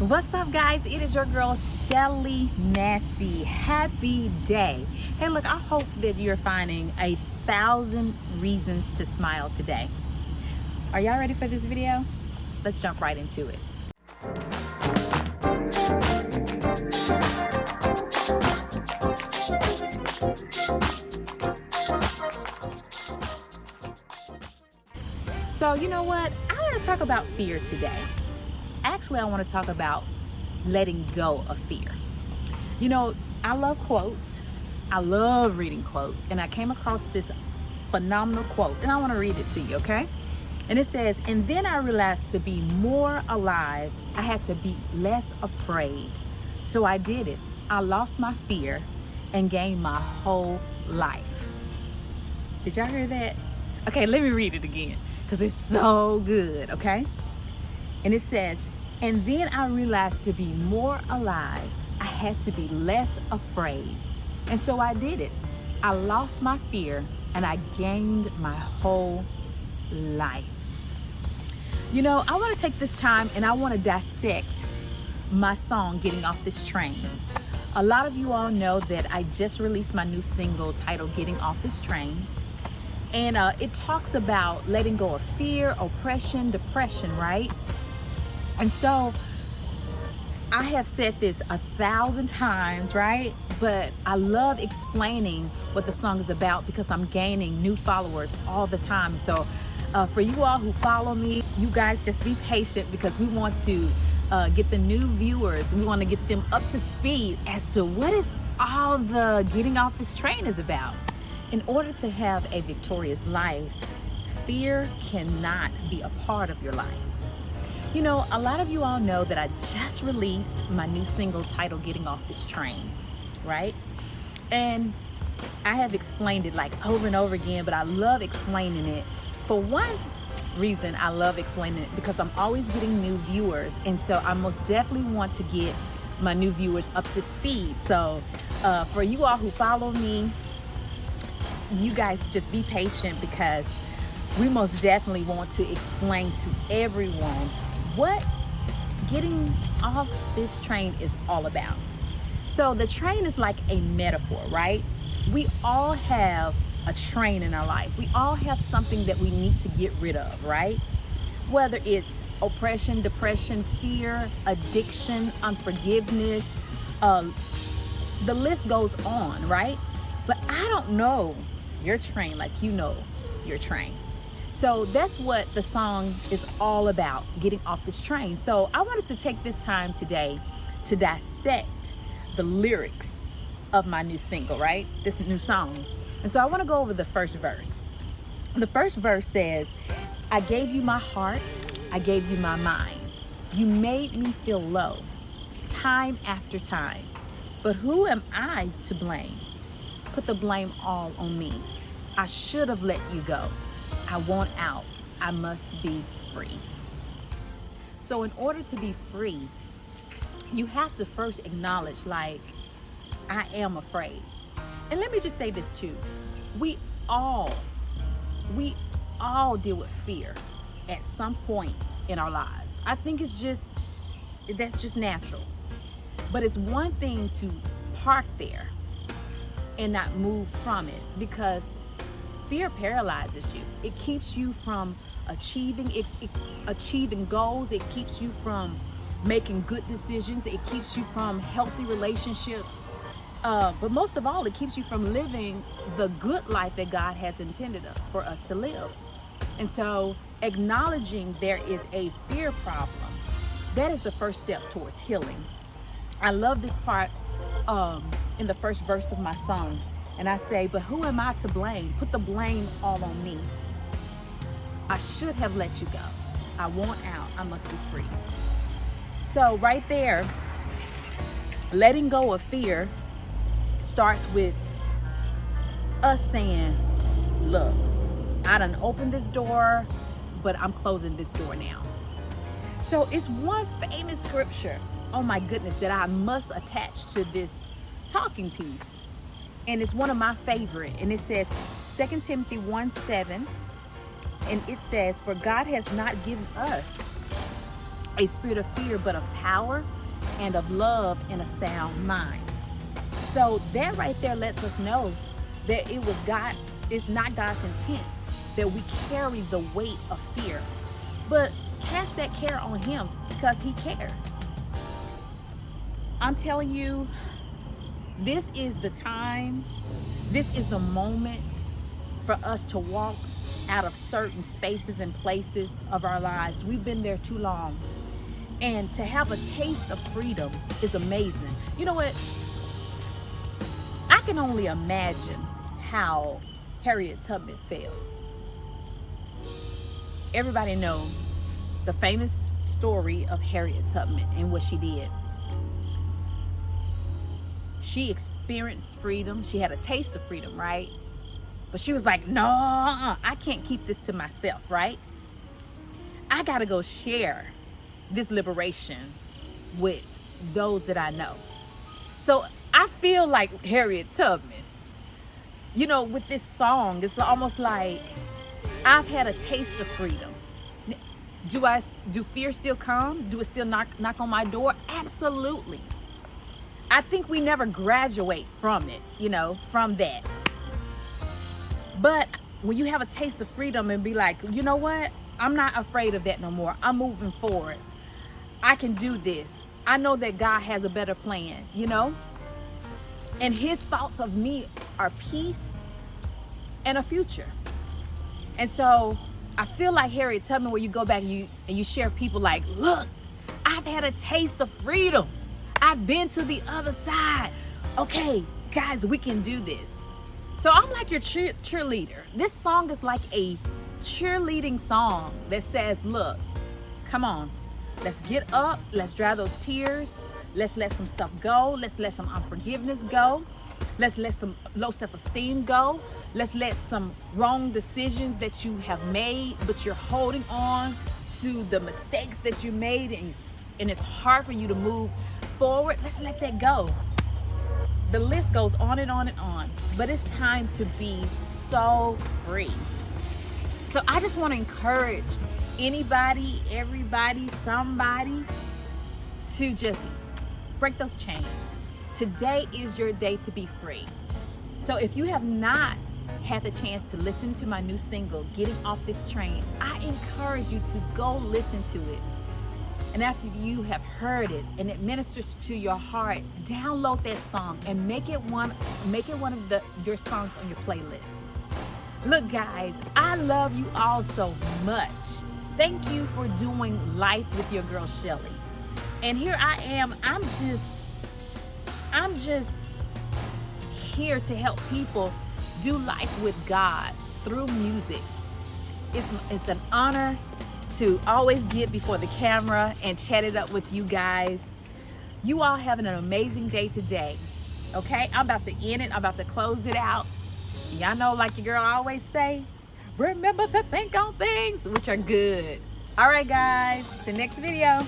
What's up, guys? It is your girl Shelly Massey. Happy day. Hey, look, I hope that you're finding 1,000 reasons to smile today. Are y'all ready for this video? Let's jump right into it. So, you know what? I want to talk about fear today. Actually, I want to talk about letting go of fear. You know, I love quotes. I love reading quotes. And I came across this phenomenal quote, and I want to read it to you, okay? And it says, "And then I realized to be more alive, I had to be less afraid. So I did it. I lost my fear and gained my whole life." Did y'all hear that? Okay, let me read it again because it's so good, okay? And it says, "And then I realized to be more alive, I had to be less afraid. And so I did it. I lost my fear and I gained my whole life." You know, I want to take this time and I want to dissect my song, Getting Off This Train. A lot of you all know that I just released my new single titled Getting Off This Train. And it talks about letting go of fear, oppression, depression, right? And so I have said this 1,000 times, right? But I love explaining what the song is about because I'm gaining new followers all the time. So for you all who follow me, you guys just be patient because we want to get the new viewers. We want to get them up to speed as to what is all the getting off this train is about. In order to have a victorious life, fear cannot be a part of your life. You know, a lot of you all know that I just released my new single titled Getting Off This Train, right? And I have explained it like over and over again, but I love explaining it. For one reason, I love explaining it because I'm always getting new viewers. And so I most definitely want to get my new viewers up to speed. So for you all who follow me, you guys just be patient because we most definitely want to explain to everyone what getting off this train is all about. So the train is like a metaphor, right? We all have a train in our life. We all have something that we need to get rid of, right? Whether it's oppression, depression, fear, addiction, unforgiveness, the list goes on, right? But I don't know your train like you know your train. So that's what the song is all about, getting off this train. So I wanted to take this time today to dissect the lyrics of my new single, right? This new song. And so I want to go over the first verse. The first verse says, "I gave you my heart, I gave you my mind. You made me feel low, time after time. But who am I to blame? Put the blame all on me. I should have let you go. I want out. I must be free." So in order to be free, you have to first acknowledge, like, I am afraid. And let me just say this too. We all deal with fear at some point in our lives. I think that's just natural. But it's one thing to park there and not move from it because fear paralyzes you. It keeps you from achieving goals. It keeps you from making good decisions. It keeps you from healthy relationships. But most of all, it keeps you from living the good life that God has intended for us to live. And so acknowledging there is a fear problem, that is the first step towards healing. I love this part in the first verse of my song. And I say, "But who am I to blame? Put the blame all on me. I should have let you go. I want out. I must be free." So right there, letting go of fear starts with us saying, "Look, I done opened this door, but I'm closing this door now." So it's one famous scripture, oh my goodness, that I must attach to this talking piece. And it's one of my favorite. And it says 2 Timothy 1:7. And it says, "For God has not given us a spirit of fear, but of power and of love and a sound mind. So that right there lets us know that it's not God's intent that we carry the weight of fear, but cast that care on him because he cares. I'm telling you, this is the time, this is the moment for us to walk out of certain spaces and places of our lives. We've been there too long. And to have a taste of freedom is amazing. You know what? I can only imagine how Harriet Tubman felt. Everybody knows the famous story of Harriet Tubman and what she did. She experienced freedom. She had a taste of freedom, right? But she was like, no, I can't keep this to myself, right? I gotta go share this liberation with those that I know. So I feel like Harriet Tubman, you know, with this song, it's almost like I've had a taste of freedom. Do fear still come? Do it still knock on my door? Absolutely. I think we never graduate from it, you know, from that. But when you have a taste of freedom and be like, you know what? I'm not afraid of that no more. I'm moving forward. I can do this. I know that God has a better plan, you know? And his thoughts of me are peace and a future. And so I feel like Harriet Tubman, where you go back and you share people like, look, I've had a taste of freedom. I've been to the other side. Okay, guys, we can do this. So I'm like your cheerleader. This song is like a cheerleading song that says, look, come on, let's get up. Let's dry those tears. Let's let some stuff go. Let's let some unforgiveness go. Let's let some low self-esteem go. Let's let some wrong decisions that you have made, but you're holding on to the mistakes that you made, and it's hard for you to move forward. Let's let that go. The list goes on and on and on, but it's time to be so free. So I just want to encourage anybody, everybody, somebody to just break those chains. Today is your day to be free. So if you have not had the chance to listen to my new single, Getting Off This Train, I encourage you to go listen to it. And after you have heard it and it ministers to your heart, download that song and make it one of your songs on your playlist. Look, guys, I love you all so much. Thank you for doing life with your girl Shelly. And here I am. I'm just here to help people do life with God through music. It's an honor to always get before the camera and chat it up with you guys. You all having an amazing day today. Okay, I'm about to end it. I'm about to close it out. Y'all know, like your girl always say, remember to think on things which are good. All right, guys, to the next video.